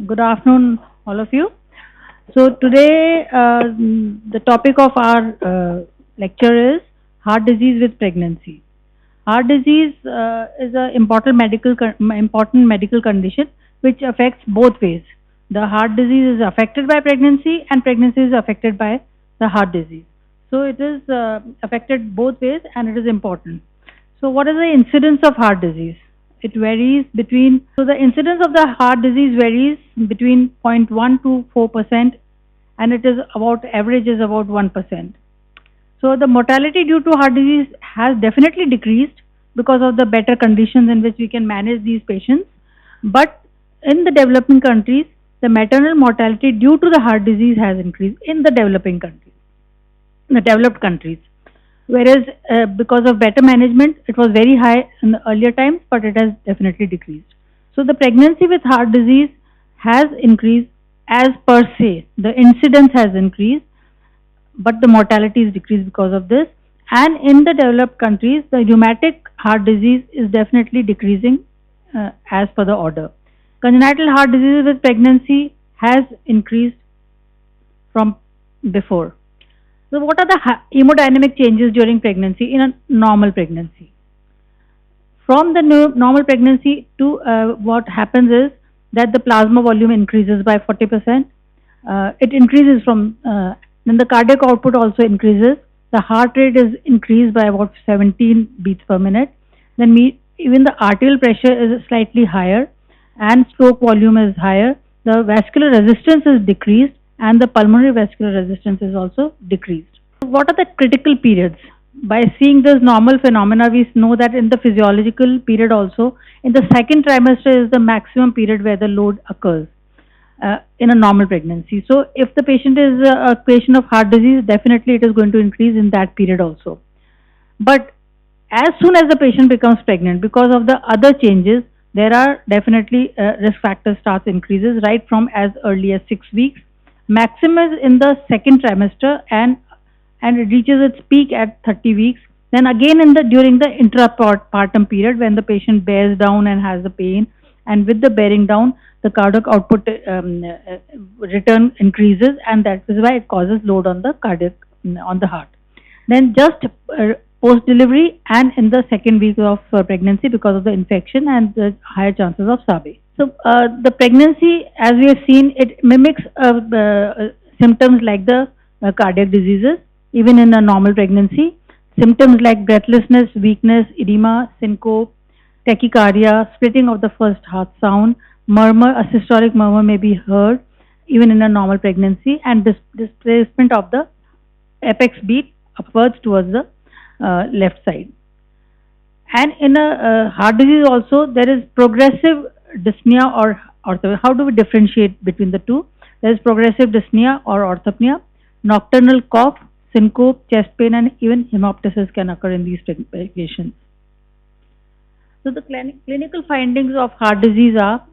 Good afternoon, all of you. So today, the topic of our lecture is heart disease with pregnancy. Heart disease is an important medical condition which affects both ways. The heart disease is affected by pregnancy, and pregnancy is affected by the heart disease. So it is affected both ways, and it is important. So what is the incidence of heart disease? It varies between, so the incidence of the heart disease varies between 0.1 to 4%, and it is about, average is about 1%. So the mortality due to heart disease has definitely decreased because of the better conditions in which we can manage these patients. But in the developing countries, the maternal mortality due to the heart disease has increased in the the developed countries. Whereas because of better management, it was very high in the earlier times, but it has definitely decreased. So the pregnancy with heart disease has increased as per se. The incidence has increased, but the mortality is decreased because of this. And in the developed countries, the rheumatic heart disease is definitely decreasing as per the order. Congenital heart disease with pregnancy has increased from before. So, what are the hemodynamic changes during pregnancy in a normal pregnancy? From the normal pregnancy to what happens is that the plasma volume increases by 40%. It increases from, then the cardiac output also increases. The heart rate is increased by about 17 beats per minute. Then even the arterial pressure is slightly higher, and stroke volume is higher. The vascular resistance is decreased, and the pulmonary vascular resistance is also decreased. What are the critical periods? By seeing this normal phenomena, we know that in the physiological period also, in the second trimester is the maximum period where the load occurs in a normal pregnancy. So if the patient is a patient of heart disease, definitely it is going to increase in that period also. But as soon as the patient becomes pregnant, because of the other changes, there are definitely risk factors starts increases right from as early as 6 weeks. Maximum is in the second trimester, and it reaches its peak at 30 weeks. Then again in the during the intrapartum period, when the patient bears down and has the pain, and with the bearing down, the cardiac output return increases, and that is why it causes load on the cardiac on the heart. Then just post delivery and in the second week of pregnancy, because of the infection and the higher chances of SABE. So the pregnancy, as we have seen, it mimics symptoms like the cardiac diseases. Even in a normal pregnancy, symptoms like breathlessness, weakness, edema, syncope, tachycardia, splitting of the first heart sound, murmur, a systolic murmur may be heard even in a normal pregnancy, and displacement of the apex beat upwards towards the left side. And in a heart disease also, there is progressive dyspnea or orthopnea. How do we differentiate between the two? There is progressive dyspnea or orthopnea, nocturnal cough, syncope, chest pain, and even hemoptysis can occur in these patients. So the clinical findings of heart disease are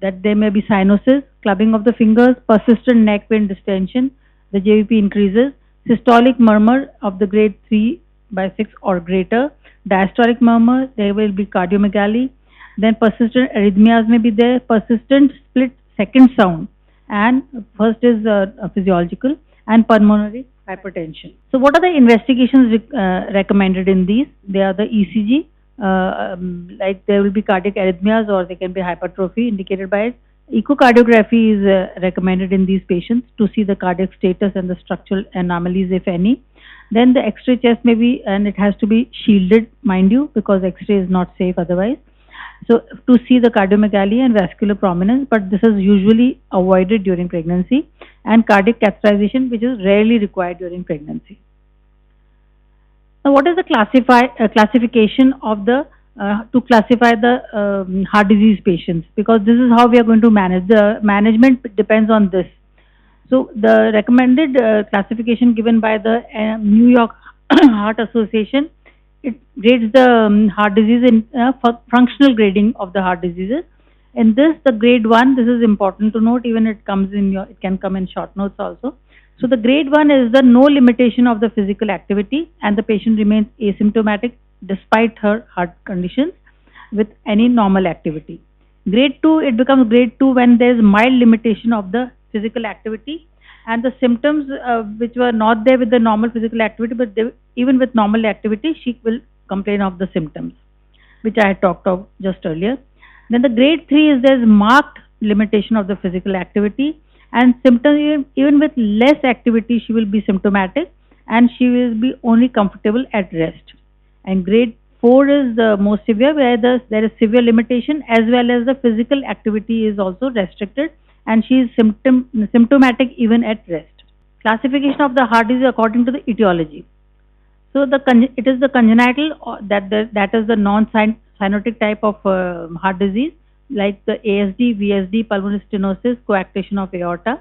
that there may be cyanosis, clubbing of the fingers, persistent neck pain, distension, the JVP increases, systolic murmur of the grade 3/6 or greater, diastolic murmur, there will be cardiomegaly, then persistent arrhythmias may be there, persistent split second sound, and first is physiological, and pulmonary hypertension. So what are the investigations recommended in these? They are the ECG, like there will be cardiac arrhythmias or there can be hypertrophy indicated by it. Echocardiography is recommended in these patients to see the cardiac status and the structural anomalies, if any. Then the X-ray chest may be, and it has to be shielded, mind you, because X-ray is not safe otherwise. So to see the cardiomegaly and vascular prominence, but this is usually avoided during pregnancy, and cardiac catheterization, which is rarely required during pregnancy. Now, what is the classification of the to classify the heart disease patients? Because this is how we are going to manage. The management depends on this. So the recommended classification given by the New York Heart Association, it grades the heart disease in functional grading of the heart diseases. In this, the grade 1, this is important to note, even it comes in your, it can come in short notes also. So the grade 1 is the no limitation of the physical activity, and the patient remains asymptomatic despite her heart conditions with any normal activity. Grade 2, it becomes grade 2 when there is mild limitation of the physical activity, and the symptoms which were not there with the normal physical activity, but even with normal activity, she will complain of the symptoms, which I had talked of just earlier. Then the grade 3 is there's marked limitation of the physical activity, and symptoms, even with less activity, she will be symptomatic, and she will be only comfortable at rest. And grade 4 is the most severe, where there is severe limitation as well as the physical activity is also restricted, and she is symptomatic even at rest. Classification of the heart disease according to the etiology. So it is the congenital, that is the non-cyanotic type of heart disease, like the ASD, VSD, pulmonary stenosis, coarctation of aorta.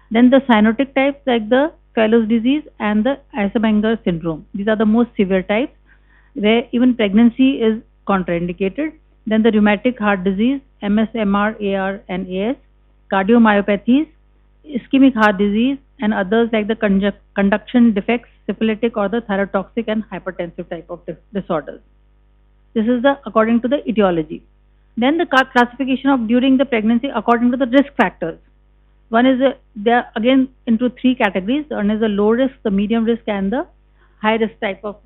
Then the cyanotic types like the Fallot's disease and the Eisenmenger syndrome. These are the most severe types, where even pregnancy is contraindicated. Then the rheumatic heart disease, MS, MR, AR, and AS, cardiomyopathies, ischemic heart disease, and others like the conduction defects, syphilitic or the thyrotoxic and hypertensive type of disorders. This is the according to the etiology. Then the classification of during the pregnancy according to the risk factors. One is they are again into three categories. One is the low risk, the medium risk, and the high risk type of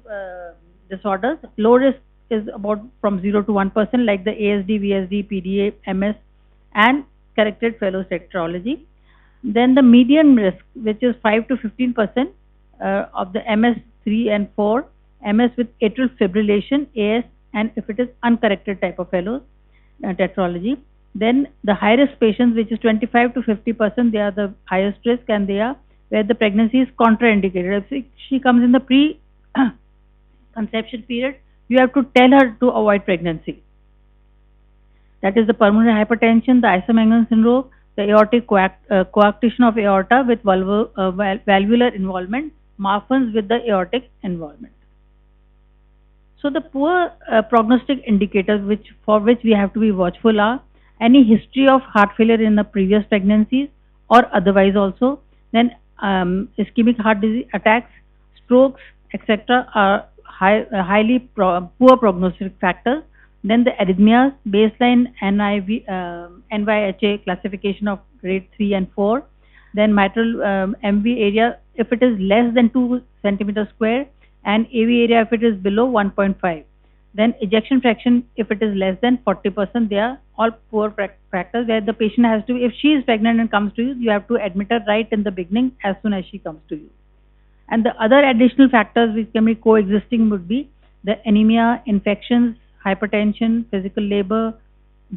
disorders. Low risk is about from 0 to 1%, like the ASD, VSD, PDA, MS, and corrected Fallot's tetralogy. Then the median risk, which is 5 to 15% of the MS 3 and 4, MS with atrial fibrillation, AS, and if it is uncorrected type of Fallot's tetralogy. Then the high risk patients, which is 25 to 50%, they are the highest risk, and they are where the pregnancy is contraindicated. If she comes in the pre-conception period, you have to tell her to avoid pregnancy. That is the pulmonary hypertension, the Eisenmenger syndrome, the aortic coarctation of aorta with valvular involvement, Marfan's with the aortic involvement. So the poor prognostic indicators for which we have to be watchful are any history of heart failure in the previous pregnancies or otherwise also. Then ischemic heart disease attacks, strokes, etc. are highly poor prognostic factors. Then the arrhythmias, baseline NYHA classification of grade 3 and 4. Then mitral MV area, if it is less than 2 centimeters square, and AV area if it is below 1.5. Then ejection fraction, if it is less than 40%, they are all poor factors where the patient has to, if she is pregnant and comes to you, you have to admit her right in the beginning as soon as she comes to you. And the other additional factors which can be coexisting would be the anemia, infections, hypertension, physical labor,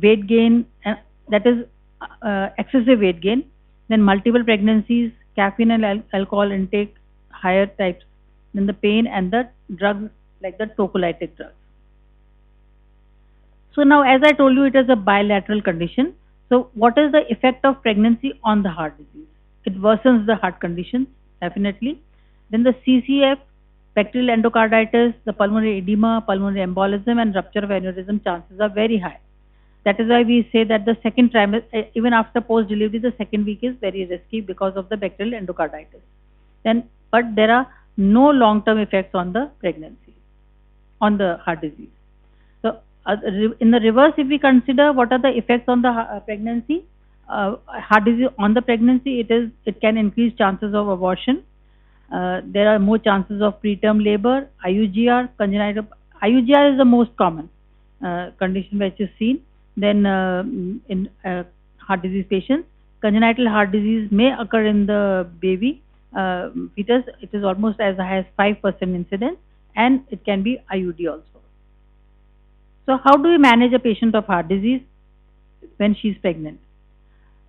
weight gain, and that is excessive weight gain, then multiple pregnancies, caffeine and alcohol intake, higher types, then the pain and the drugs like the tocolytic drugs. So now, as I told you, it is a bilateral condition. So what is the effect of pregnancy on the heart disease? It worsens the heart condition, definitely. Then the CCF, bacterial endocarditis, the pulmonary edema, pulmonary embolism, and rupture of aneurysm chances are very high. That is why we say that the second trimester, even after post-delivery, the second week is very risky because of the bacterial endocarditis. But there are no long-term effects on the pregnancy, on the heart disease. So in the reverse, if we consider what are the effects on the pregnancy, heart disease on the pregnancy, it can increase chances of abortion. There are more chances of preterm labor, IUGR, congenital. IUGR is the most common condition which is seen. Then in heart disease patients, congenital heart disease may occur in the baby fetus. It is almost as high as 5% incidence, and it can be IUD also. So how do we manage a patient of heart disease when she is pregnant?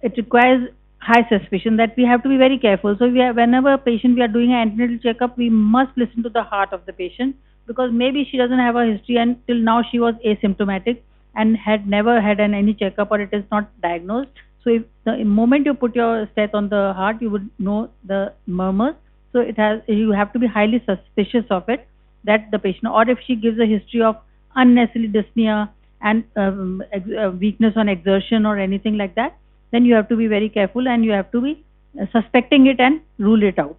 It requires high suspicion that we have to be very careful. So whenever a patient we are doing an antenatal checkup, we must listen to the heart of the patient, because maybe she doesn't have a history and till now she was asymptomatic and had never had any checkup, or it is not diagnosed. So if the moment you put your stat on the heart, you would know the murmurs. So you have to be highly suspicious of it, that the patient, or if she gives a history of unnecessary dyspnea and weakness on exertion or anything like that, then you have to be very careful and you have to be suspecting it and rule it out.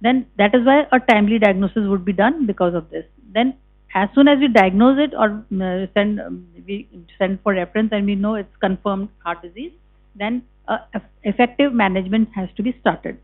Then that is why a timely diagnosis would be done because of this. Then as soon as we diagnose it or we send for reference and we know it's confirmed heart disease, then effective management has to be started.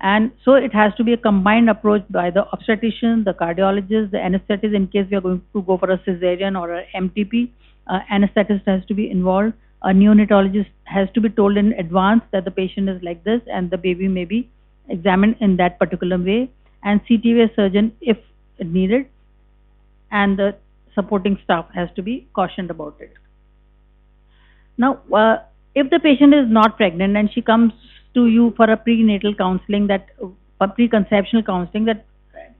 And so it has to be a combined approach by the obstetrician, the cardiologist, the anesthetist in case we are going to go for a cesarean or a MTP. Anesthetist has to be involved. A neonatologist has to be told in advance that the patient is like this and the baby may be examined in that particular way. And CTVA surgeon if needed, and the supporting staff has to be cautioned about it. Now, if the patient is not pregnant and she comes to you for a prenatal counseling, that preconceptional counseling, that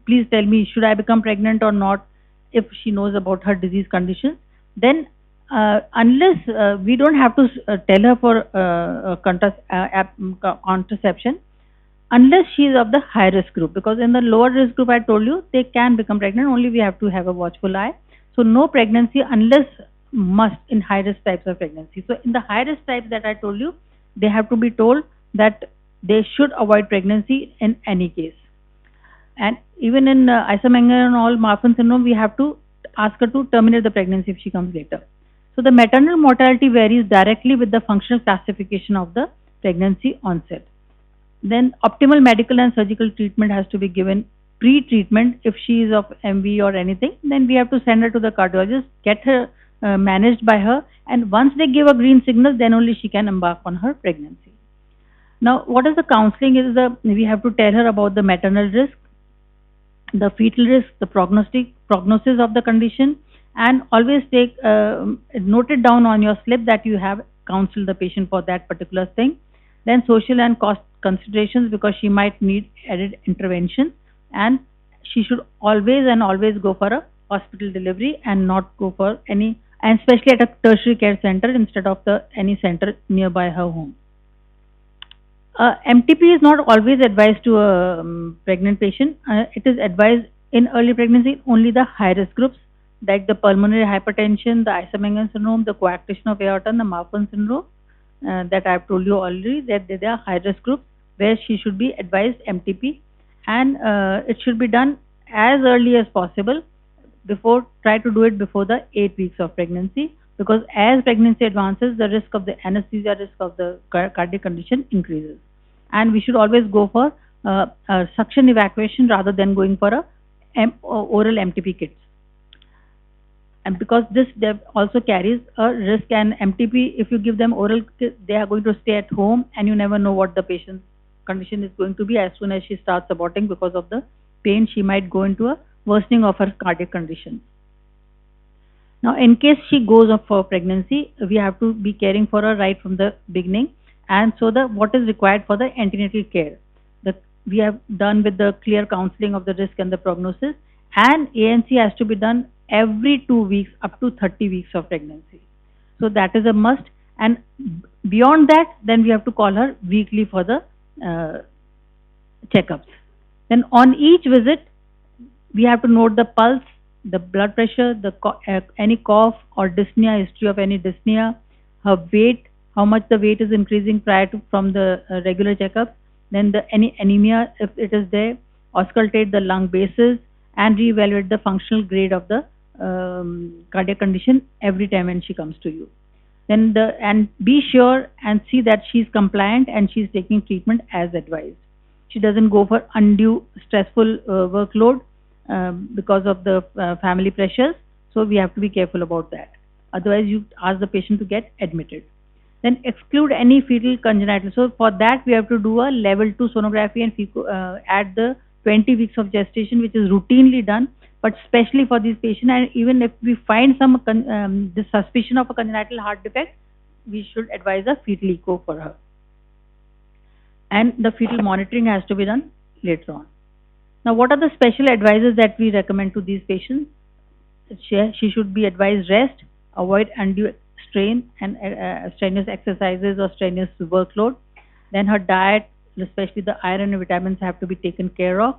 please tell me should I become pregnant or not, if she knows about her disease condition, then unless we don't have to tell her for contraception, unless she is of the high risk group, because in the lower risk group I told you they can become pregnant, only we have to have a watchful eye. So no pregnancy unless must in high risk types of pregnancy. So in the high risk types that I told you, they have to be told that they should avoid pregnancy in any case. And even in Eisenmenger and all Marfan syndrome, we have to ask her to terminate the pregnancy if she comes later. So the maternal mortality varies directly with the functional classification of the pregnancy onset. Then optimal medical and surgical treatment has to be given pre-treatment. If she is of MV or anything, then we have to send her to the cardiologist, get her managed by her, and once they give a green signal, then only she can embark on her pregnancy. Now, what is the counseling? We have to tell her about the maternal risk, the fetal risk, the prognosis of the condition, and always note it down on your slip that you have counseled the patient for that particular thing. Then social and cost considerations, because she might need added intervention, and she should always go for a hospital delivery and not go for any, and especially at a tertiary care center instead of any center nearby her home. MTP is not always advised to a pregnant patient. It is advised in early pregnancy only the high risk groups like the pulmonary hypertension, the Eisenmenger syndrome, the coarctation of aorta, and the Marfan syndrome that I have told you already, that they are high risk groups where she should be advised MTP, and it should be done as early as possible. Try to do it before the 8 weeks of pregnancy, because as pregnancy advances, the risk of the anesthesia, risk of the cardiac condition increases. And we should always go for suction evacuation rather than going for oral MTP kits. And because this also carries a risk, and MTP, if you give them oral, they are going to stay at home and you never know what the patient's condition is going to be. As soon as she starts aborting because of the pain, she might go into a worsening of her cardiac condition. Now, in case she goes up for pregnancy, we have to be caring for her right from the beginning. And so what is required for the antenatal care, we have done with the clear counseling of the risk and the prognosis, and ANC has to be done every 2 weeks up to 30 weeks of pregnancy. So that is a must. And beyond that, then we have to call her weekly for the checkups. Then on each visit, we have to note the pulse, the blood pressure, any cough or dyspnea, history of any dyspnea, her weight, how much the weight is increasing from the regular checkup, then any anemia if it is there, auscultate the lung bases, and reevaluate the functional grade of the cardiac condition every time when she comes to you. Then and be sure and see that she's compliant and she's taking treatment as advised. She doesn't go for undue stressful workload because of the family pressures. So we have to be careful about that. Otherwise, you ask the patient to get admitted. Then exclude any fetal congenital. So for that, we have to do a level 2 sonography and at the 20 weeks of gestation, which is routinely done, but especially for these patients. And even if we find some the suspicion of a congenital heart defect, we should advise a fetal echo for her. And the fetal monitoring has to be done later on. Now, what are the special advices that we recommend to these patients? She should be advised rest, avoid undue strain and strenuous exercises or strenuous workload. Then her diet, especially the iron and vitamins, have to be taken care of.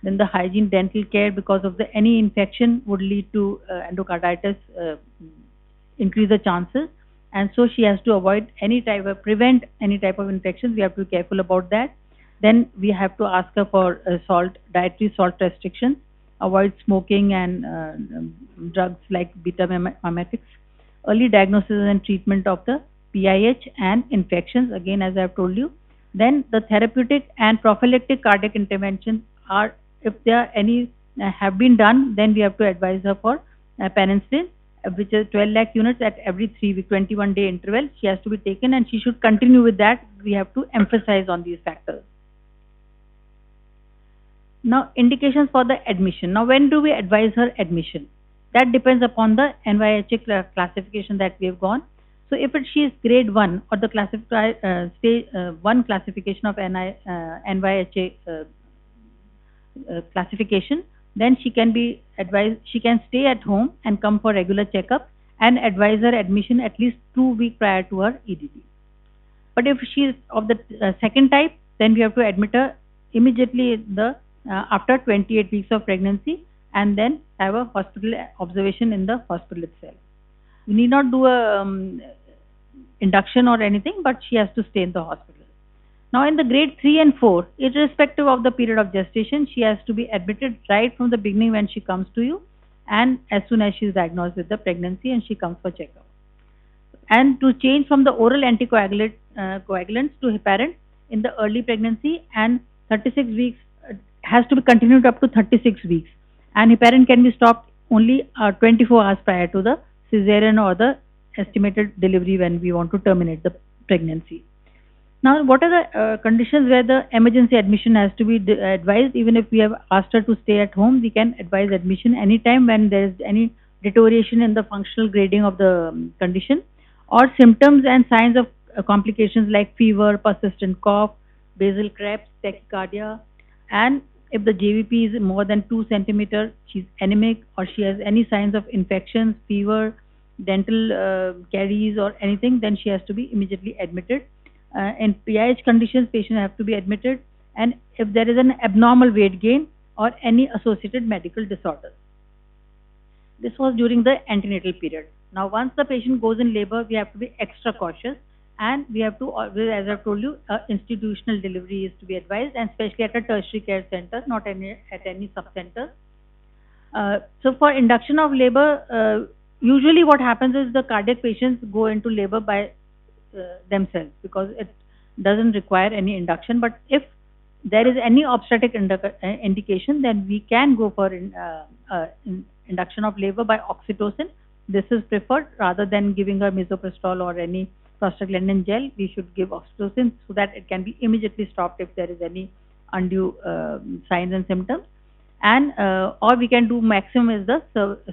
Then the hygiene, dental care, because of any infection would lead to endocarditis, increase the chances. And so she has to prevent any type of infections. We have to be careful about that. Then we have to ask her for dietary salt restrictions, avoid smoking and drugs like beta mimetics, early diagnosis and treatment of the PIH and infections, again, as I have told you. Then the therapeutic and prophylactic cardiac interventions are, if there are any have been done, then we have to advise her for penicillin, which is 12 lakh units at every 3 week, 21-day interval. She has to be taken and she should continue with that. We have to emphasize on these factors. Now, indications for the admission. Now, when do we advise her admission? That depends upon the NYHA classification that we have gone. So, if she is grade 1 or the stage 1 classification of NYHA classification, then she can be advised, she can stay at home and come for regular checkup and advise her admission at least 2 weeks prior to her EDD. But if she is of the second type, then we have to admit her immediately after 28 weeks of pregnancy and then have a hospital observation in the hospital itself. We need not do a induction or anything, but she has to stay in the hospital. Now, in the grade 3 and 4, irrespective of the period of gestation, she has to be admitted right from the beginning when she comes to you and as soon as she is diagnosed with the pregnancy and she comes for checkup. And to change from the oral anticoagulants to heparin in the early pregnancy, and 36 weeks has to be continued up to 36 weeks. And heparin can be stopped only 24 hours prior to the cesarean or the estimated delivery when we want to terminate the pregnancy. Now, what are the conditions where the emergency admission has to be advised? Even if we have asked her to stay at home, we can advise admission anytime when there is any deterioration in the functional grading of the condition, or symptoms and signs of complications like fever, persistent cough, basal cramps, tachycardia, and if the JVP is more than 2 centimeter, she's anemic, or she has any signs of infections, fever, dental caries or anything, then she has to be immediately admitted. In PIH conditions, patients have to be admitted, and if there is an abnormal weight gain or any associated medical disorders. This was during the antenatal period. Now, once the patient goes in labor, we have to be extra cautious, and we have to always, as I've told you, institutional delivery is to be advised, and especially at a tertiary care center, not at any sub-center. So for induction of labor, usually what happens is the cardiac patients go into labor by themselves because it doesn't require any induction. But if there is any obstetric indication, then we can go for induction of labor by oxytocin. This is preferred rather than giving her misoprostol or any prostaglandin gel. We should give oxytocin so that it can be immediately stopped if there is any undue signs and symptoms. And or we can do maximum is the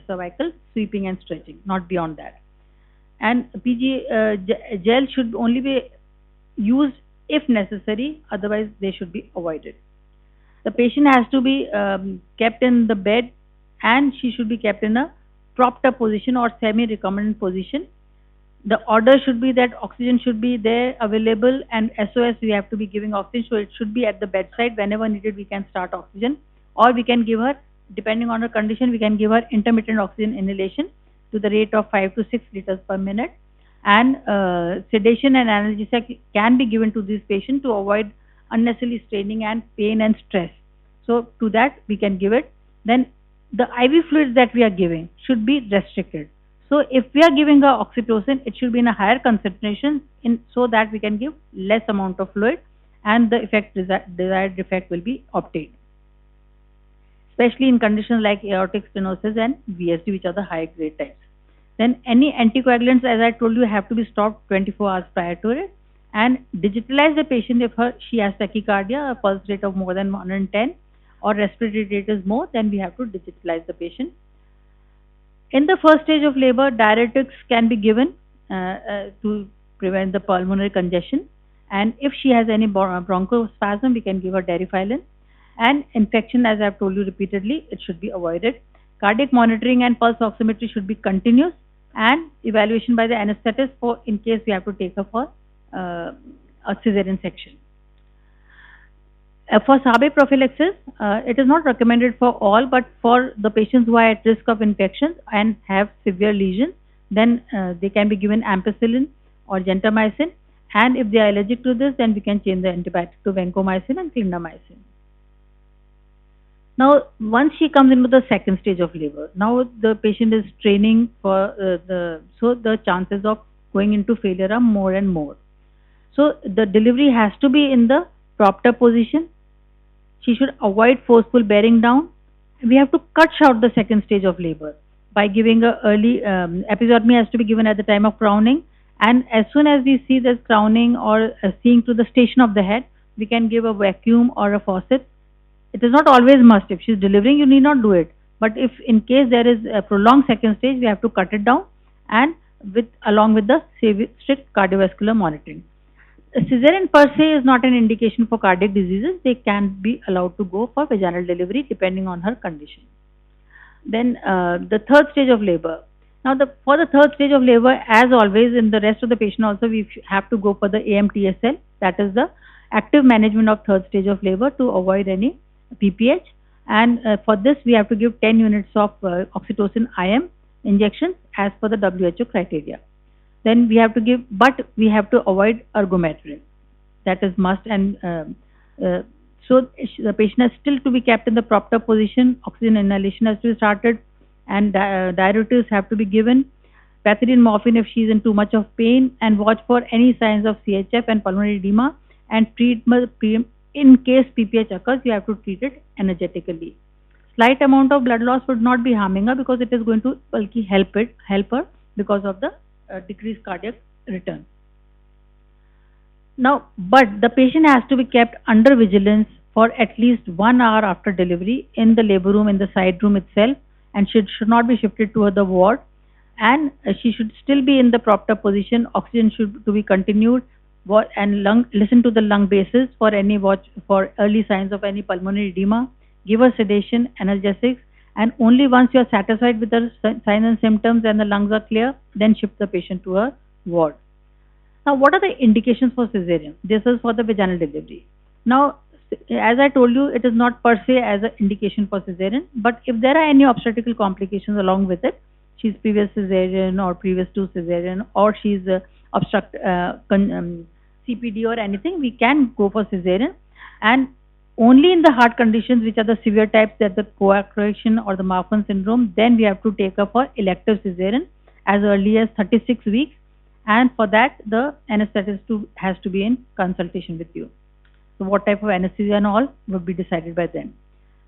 cervical sweeping and stretching, not beyond that. And PG gel should only be used if necessary, otherwise they should be avoided. The patient has to be kept in the bed, and she should be kept in a propped up position or semi-recumbent position. The order should be that oxygen should be there available, and SOS we have to be giving oxygen, so it should be at the bedside. Whenever needed, we can start oxygen, or we can give her, depending on her condition, we can give her intermittent oxygen inhalation to the rate of 5 to 6 liters per minute. And sedation and analgesia can be given to this patient to avoid unnecessary straining and pain and stress. So to that we can give it. Then the IV fluids that we are giving should be restricted. So if we are giving her oxytocin, it should be in a higher concentration so that we can give less amount of fluid and the desired effect will be obtained. Especially in conditions like aortic stenosis and VSD, which are the high grade types. Then any anticoagulants, as I told you, have to be stopped 24 hours prior to it, and digitalize the patient if she has tachycardia, a pulse rate of more than 110, or respiratory rate is more, then we have to digitalize the patient. In the first stage of labor, diuretics can be given to prevent the pulmonary congestion, and if she has any bronchospasm, we can give her darifilin. And infection, as I have told you repeatedly, it should be avoided. Cardiac monitoring and pulse oximetry should be continuous, and evaluation by the anesthetist in case we have to take her for a cesarean section. For SARB prophylaxis, it is not recommended for all, but for the patients who are at risk of infections and have severe lesions, then they can be given ampicillin or gentamicin, and if they are allergic to this, then we can change the antibiotic to vancomycin and clindamycin. Now, once she comes into the second stage of labor, now the patient is training for so the chances of going into failure are more and more. So the delivery has to be in the propped up position. She should avoid forceful bearing down. We have to cut short the second stage of labor by giving a early episiotomy has to be given at the time of crowning, and as soon as we see this crowning or seeing to the station of the head, we can give a vacuum or a faucet. It is not always must. If she is delivering, you need not do it. But if in case there is a prolonged second stage, we have to cut it down and with along with the strict cardiovascular monitoring. A cesarean per se is not an indication for cardiac diseases. They can be allowed to go for vaginal delivery depending on her condition. Then the third stage of labor. Now, for the third stage of labor, as always, in the rest of the patient also, we have to go for the AMTSL. That is the active management of third stage of labor to avoid any PPH. And for this, we have to give 10 units of oxytocin IM injections as per the WHO criteria. Then we have to give, but we have to avoid ergometrin. That is must. And so the patient has still to be kept in the propped up position. Oxygen inhalation has to be started, and diuretics have to be given. Pethidine morphine if she is in too much of pain, and watch for any signs of CHF and pulmonary edema. And treatment in case PPH occurs, you have to treat it energetically. Slight amount of blood loss would not be harming her because it is going to bulky help her because of the decreased cardiac return. Now, but the patient has to be kept under vigilance for at least 1 hour after delivery in the labor room, in the side room itself, and should not be shifted to the ward. And she should still be in the propped up position. Oxygen should to be continued, and listen to the lung basis for any watch for early signs of any pulmonary edema. Give her sedation, analgesics, and only once you are satisfied with the signs and symptoms and the lungs are clear, then shift the patient to a ward. Now, what are the indications for cesarean? This is for the vaginal delivery. Now, as I told you, it is not per se as an indication for cesarean, but if there are any obstetrical complications along with it, she's previous cesarean or previous to cesarean, or she's CPD or anything, we can go for cesarean. And only in the heart conditions, which are the severe types, that the coagulation or the Marfan syndrome, then we have to take up for elective cesarean as early as 36 weeks. And for that, the anesthetist has to be in consultation with you. So what type of anesthesia and all would be decided by them.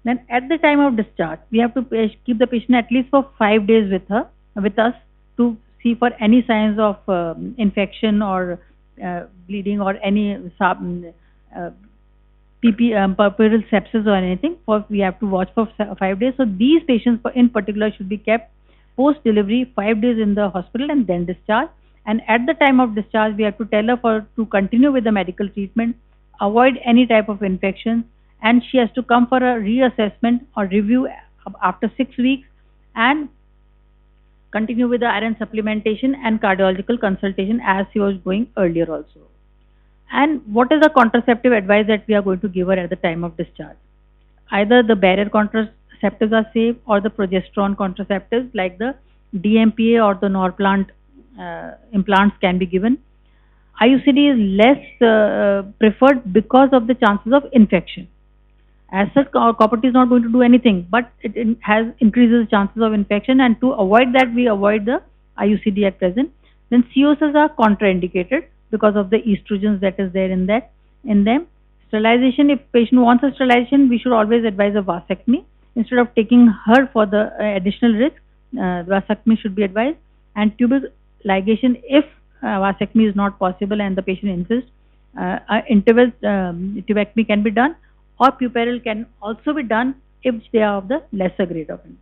Then at the time of discharge, we have to keep the patient at least for 5 days with us to see for any signs of infection or bleeding or any puerperal sepsis or anything. We have to watch for 5 days. So these patients in particular should be kept post-delivery 5 days in the hospital and then discharged. And at the time of discharge, we have to tell her to continue with the medical treatment, avoid any type of infection, and she has to come for a reassessment or review after 6 weeks and continue with the iron supplementation and cardiological consultation as she was going earlier also. And what is the contraceptive advice that we are going to give her at the time of discharge? Either the barrier contraceptives are safe or the progesterone contraceptives like the DMPA or the Norplant implants can be given. IUCD is less preferred because of the chances of infection. As such, copper T is not going to do anything, but it has increases chances of infection, and to avoid that, we avoid the IUCD at present. Then COSs are contraindicated because of the estrogens that is there in them. Sterilization, if patient wants a sterilization, we should always advise a vasectomy. Instead of taking her for the additional risk, vasectomy should be advised. And tubal ligation, if vasectomy is not possible and the patient insists, interval tubectomy can be done, or puerperal can also be done if they are of the lesser grade of infection.